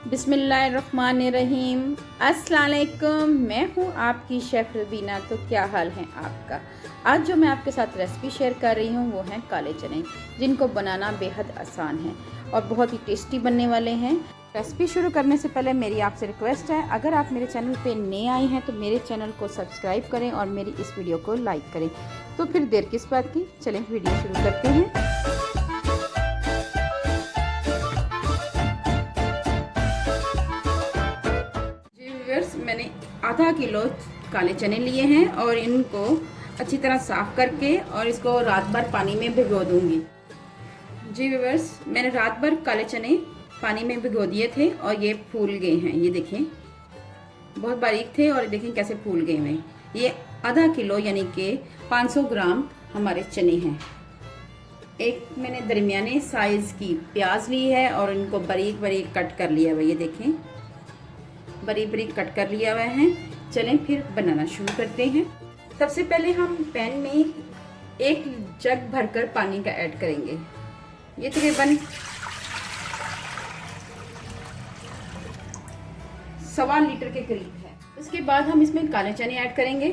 बिस्मिल्लाहिर्रहमानिर्रहीम। अस्सलाम वालेकुम। मैं हूँ आपकी शेफ़ रुबीना। तो क्या हाल है आपका। आज जो मैं आपके साथ रेसिपी शेयर कर रही हूँ वो हैं काले चने, जिनको बनाना बेहद आसान है और बहुत ही टेस्टी बनने वाले हैं। रेसिपी शुरू करने से पहले मेरी आपसे रिक्वेस्ट है, अगर आप मेरे चैनल पे नए आए हैं तो मेरे चैनल को सब्सक्राइब करें और मेरी इस वीडियो को लाइक करें। तो फिर देर किस बात की, चलें वीडियो शुरू करते हैं। मैंने आधा किलो काले चने लिए हैं और इनको अच्छी तरह साफ़ करके और इसको रात भर पानी में भिगो दूंगी। जी व्यूअर्स, मैंने रात भर काले चने पानी में भिगो दिए थे और ये फूल गए हैं। ये देखें, बहुत बारीक थे और देखें कैसे फूल गए हैं। ये आधा किलो यानी कि 500 ग्राम हमारे चने हैं। एक मैंने दरमियाने साइज़ की प्याज ली है और इनको बारीक बारीक कट कर लिया हुआ। ये देखें, बारीक बारीक कट कर लिया हुआ है। चलें फिर बनाना शुरू करते हैं। सबसे पहले हम पैन में 1 जग भरकर पानी का ऐड करेंगे। ये तकरीबन 1.25 लीटर के करीब है। उसके बाद हम इसमें काले चने ऐड करेंगे।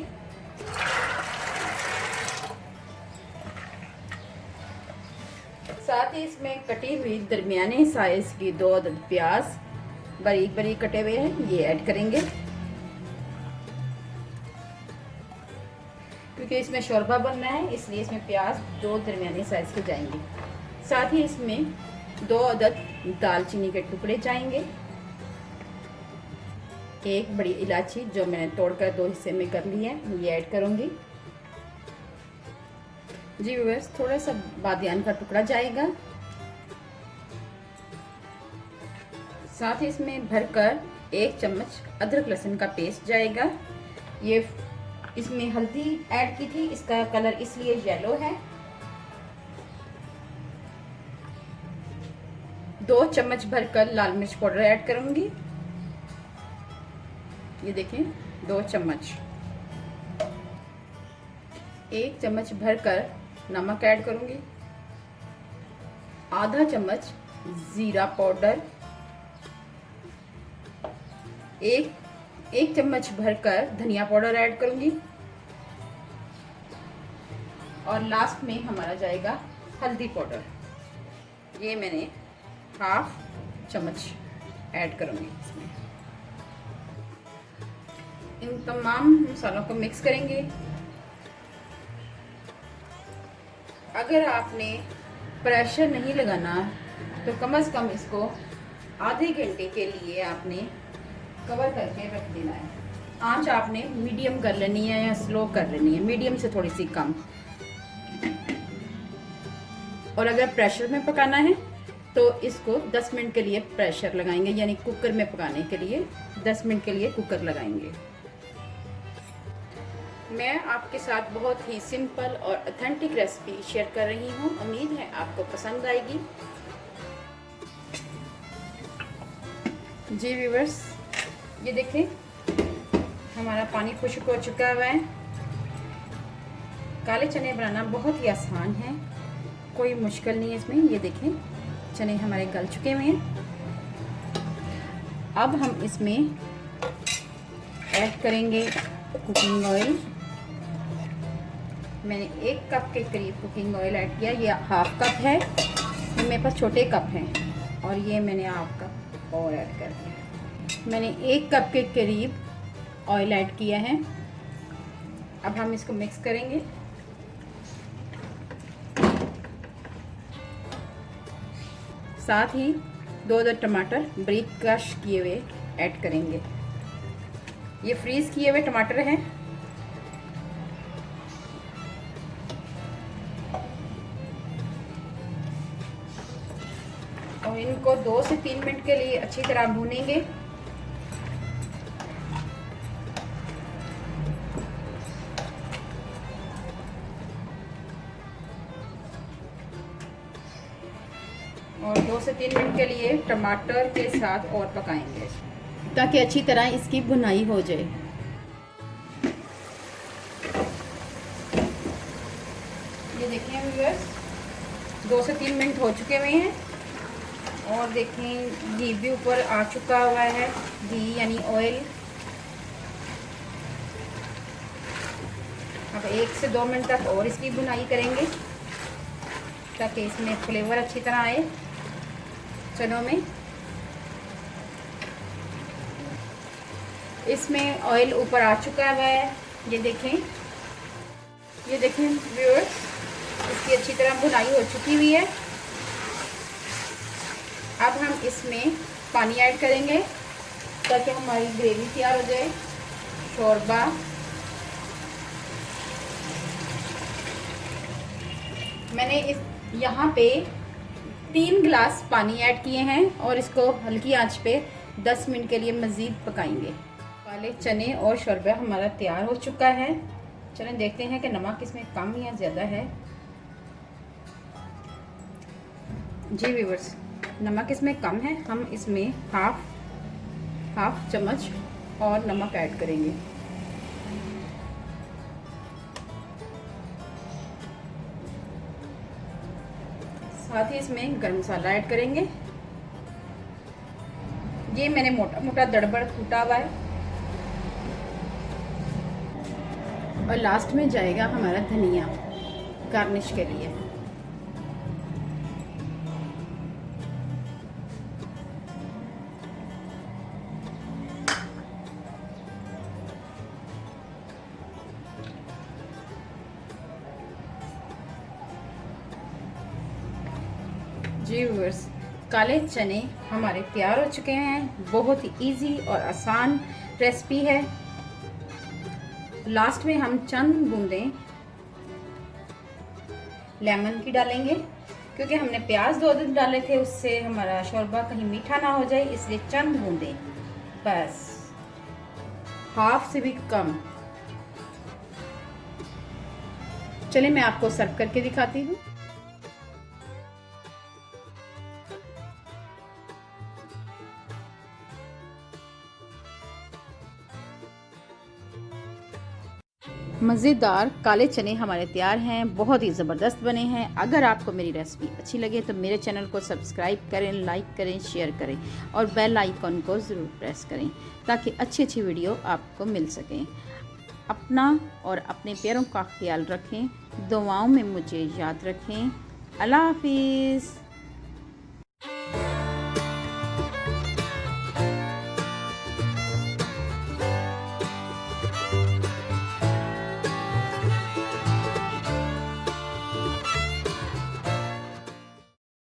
साथ ही इसमें कटी हुई दरमियाने साइज की 2 अदद प्याज बारीक बारीक कटे हुए हैं, ये ऐड करेंगे क्योंकि इसमें शोरबा बनना है, इसलिए इसमें प्याज 2 दरमियाने साइज के जाएंगे। साथ ही इसमें 2 अदद दालचीनी के टुकड़े जाएंगे। 1 बड़ी इलायची जो मैंने तोड़कर 2 हिस्से में कर ली है, ये ऐड करूंगी। जी व्यूअर्स, थोड़ा सा बादियान का टुकड़ा जाएगा। साथ ही इसमें भरकर 1 चम्मच अदरक लहसुन का पेस्ट जाएगा। ये इसमें हल्दी ऐड की थी, इसका कलर इसलिए येलो है। 2 चम्मच भरकर लाल मिर्च पाउडर ऐड करूंगी। ये देखें, 2 चम्मच। 1 चम्मच भरकर नमक ऐड करूंगी। आधा चम्मच जीरा पाउडर। एक चम्मच भरकर धनिया पाउडर ऐड करूंगी और लास्ट में हमारा जाएगा हल्दी पाउडर। ये मैंने 1/2 चम्मच ऐड करूंगी इसमें। इन तमाम मसालों को मिक्स करेंगे। अगर आपने प्रेशर नहीं लगाना तो कम से कम इसको आधे घंटे के लिए आपने कवर करके रख देना है। आंच आपने मीडियम कर लेनी है या स्लो कर लेनी है, मीडियम से थोड़ी सी कम। और अगर प्रेशर में पकाना है तो इसको 10 मिनट के लिए प्रेशर लगाएंगे, यानी कुकर में पकाने के लिए 10 मिनट के लिए कुकर लगाएंगे। मैं आपके साथ बहुत ही सिंपल और ऑथेंटिक रेसिपी शेयर कर रही हूँ। उम्मीद है आपको पसंद आएगी। जी व्यूअर्स, ये देखें, हमारा पानी खुश्क हो चुका हुआ है। काले चने बनाना बहुत ही आसान है, कोई मुश्किल नहीं है इसमें। ये देखें, चने हमारे गल चुके हुए हैं। अब हम इसमें ऐड करेंगे कुकिंग ऑयल। मैंने 1 कप के करीब कुकिंग ऑयल ऐड किया। ये 1/2 कप है, ये मेरे पास छोटे कप हैं और ये मैंने 1/2 कप और ऐड कर दिया। मैंने 1 कप के करीब ऑयल ऐड किया है। अब हम इसको मिक्स करेंगे। साथ ही 2 अदद टमाटर बारीक क्रश किए हुए ऐड करेंगे। ये फ्रीज किए हुए टमाटर हैं। और इनको 2 से 3 मिनट के लिए अच्छी तरह भूनेंगे। और 2 से 3 मिनट के लिए टमाटर के साथ और पकाएंगे ताकि अच्छी तरह इसकी भुनाई हो जाए। ये देखिए व्यूअर्स, 2 से 3 मिनट हो चुके हुए हैं। और देखें घी भी ऊपर आ चुका हुआ है, घी यानी ऑयल। अब 1 से 2 मिनट तक और इसकी भुनाई करेंगे ताकि इसमें फ्लेवर अच्छी तरह आए चनों में। इसमें ऑयल ऊपर आ चुका है, ये देखें व्यूअर्स, इसकी अच्छी तरह भुनाई हो चुकी हुई है। अब हम इसमें पानी ऐड करेंगे ताकि हमारी ग्रेवी तैयार हो जाए, शोरबा। मैंने यहाँ पे 3 गिलास पानी ऐड किए हैं और इसको हल्की आंच पे 10 मिनट के लिए मज़ीद पकाएंगे। काले चने और शोरबा हमारा तैयार हो चुका है। चलें देखते हैं कि नमक इसमें कम या ज़्यादा है। जी व्यूअर्स, नमक इसमें कम है, हम इसमें हाफ चम्मच और नमक ऐड करेंगे। साथ ही इसमें गरम मसाला ऐड करेंगे। ये मैंने मोटा मोटा दड़बड़ कूटा हुआ है। और लास्ट में जाएगा हमारा धनिया गार्निश के लिए। जी व्यूअर्स, काले चने हमारे तैयार हो चुके हैं। बहुत ही इजी और आसान रेसिपी है। लास्ट में हम चंद बूंदें लेमन की डालेंगे क्योंकि हमने प्याज 2 दिन डाले थे, उससे हमारा शोरबा कहीं मीठा ना हो जाए, इसलिए चंद बूंदें, बस हाफ से भी कम। चलिए मैं आपको सर्व करके दिखाती हूँ। मज़ेदार काले चने हमारे तैयार हैं, बहुत ही ज़बरदस्त बने हैं। अगर आपको मेरी रेसिपी अच्छी लगे तो मेरे चैनल को सब्सक्राइब करें, लाइक करें, शेयर करें और बेल आइकन को ज़रूर प्रेस करें ताकि अच्छी अच्छी वीडियो आपको मिल सकें। अपना और अपने प्यारों का ख्याल रखें, दुआओं में मुझे याद रखें। अल्लाह हाफिज़।